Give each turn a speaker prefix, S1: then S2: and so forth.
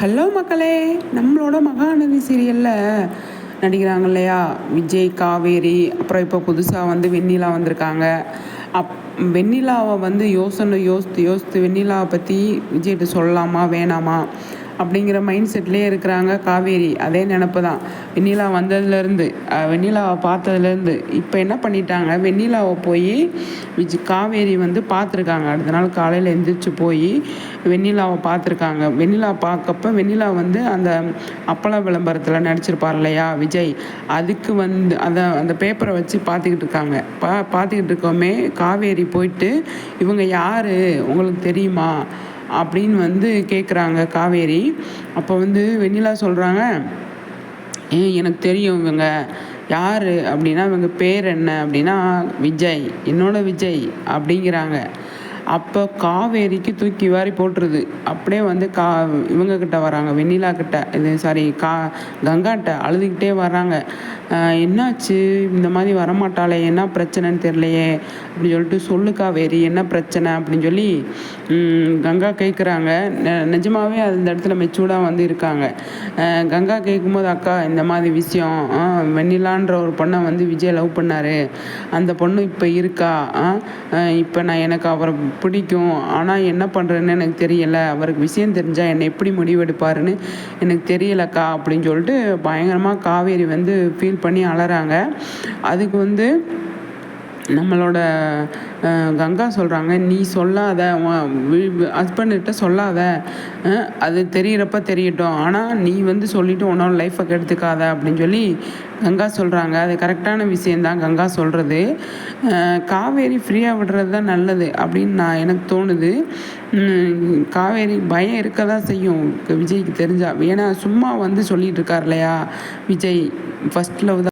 S1: Hello மக்களே, நம்மளோட மகாநதி சீரியலில் நடிக்கிறாங்க இல்லையா, விஜய், காவேரி, அப்புறம் இப்போ புதுசாக வந்து வெண்ணிலா வந்திருக்காங்க. அப் வெண்ணிலாவை வந்து யோசித்து வெண்ணிலாவை பற்றி விஜய்கிட்ட சொல்லலாமா வேணாமா அப்படிங்கிற மைண்ட் செட்லேயே இருக்கிறாங்க காவேரி. அதே நினப்பு தான் வெண்ணிலா வந்ததுலேருந்து, வெண்ணிலாவை பார்த்ததுலேருந்து. இப்போ என்ன பண்ணிட்டாங்க, வெண்ணிலாவை போய் காவேரி வந்து பார்த்துருக்காங்க. அடுத்த நாள் காலையில் எழுந்திரிச்சு போய் வெண்ணிலாவை பார்த்துருக்காங்க. வெண்ணிலா பார்க்கப்ப வெண்ணிலா வந்து அந்த அப்பள விளம்பரத்தில் நடிச்சிருப்பார் இல்லையா விஜய், அதுக்கு வந்து அந்த பேப்பரை வச்சு பார்த்துக்கிட்டு இருக்காங்க. பார்த்துக்கிட்டு இருக்கோமே காவேரி போயிட்டு, இவங்க யார் உங்களுக்கு தெரியுமா அப்படின்னு வந்து கேட்குறாங்க காவேரி. அப்போ வந்து வெண்ணிலா சொல்கிறாங்க, எனக்கு தெரியும் இவங்க யார் அப்படின்னா, இவங்க பேர் என்ன அப்படின்னா விஜய், என்னோட விஜய் அப்படிங்கிறாங்க. அப்போ காவேரிக்கு தூக்கி வாரி போட்டுருது. அப்படியே வந்து இவங்கக்கிட்ட வராங்க, வெண்ணிலா கிட்ட, இது சாரி கங்காட்ட அழுதுகிட்டே வர்றாங்க. என்னாச்சு, இந்த மாதிரி வரமாட்டாளே, என்ன பிரச்சனைன்னு தெரியலையே அப்படின்னு சொல்லிட்டு, சொல்லு காவேரி என்ன பிரச்சனை அப்படின்னு சொல்லி கங்கா கேட்குறாங்க. நிஜமாகவே அந்த இடத்துல மெச்சூர்டாக வந்து இருக்காங்க. கங்கா கேட்கும்போது, அக்கா இந்த மாதிரி விஷயம், வெண்ணிலான்ற ஒரு பொண்ணை வந்து விஜய் லவ் பண்ணார், அந்த பொண்ணு இப்போ இருக்கா, இப்போ எனக்கு அவரை பிடிக்கும், ஆனால் என்ன பண்ணுறேன்னு எனக்கு தெரியலை, அவருக்கு விஷயம் தெரிஞ்சால் என்னை எப்படி முடிவெடுப்பாருன்னு எனக்கு தெரியலக்கா அப்படின்னு சொல்லிட்டு பயங்கரமாக காவேரி வந்து ஃபீல் பண்ணி அழறாங்க. அதுக்கு வந்து நம்மளோட கங்கா சொல்கிறாங்க, நீ சொல்லாத, ஹஸ்பண்ட்கிட்ட சொல்லாத, அது தெரிகிறப்ப தெரியட்டும், ஆனால் நீ வந்து சொல்லிவிட்டு உன்னோட லைஃப்பை கெடுத்துக்காத அப்படின்னு சொல்லி கங்கா சொல்கிறாங்க. அது கரெக்டான விஷயந்தான் கங்கா சொல்கிறது. காவேரி ஃப்ரீயாக விடுறது தான் நல்லது அப்படின்னு எனக்கு தோணுது. காவேரி பயம் இருக்க தான் செய்யும் விஜய்க்கு தெரிஞ்சா. ஏன்னா சும்மா வந்து சொல்லிகிட்டு இருக்கார் இல்லையா விஜய், ஃபஸ்ட் லவ் தான்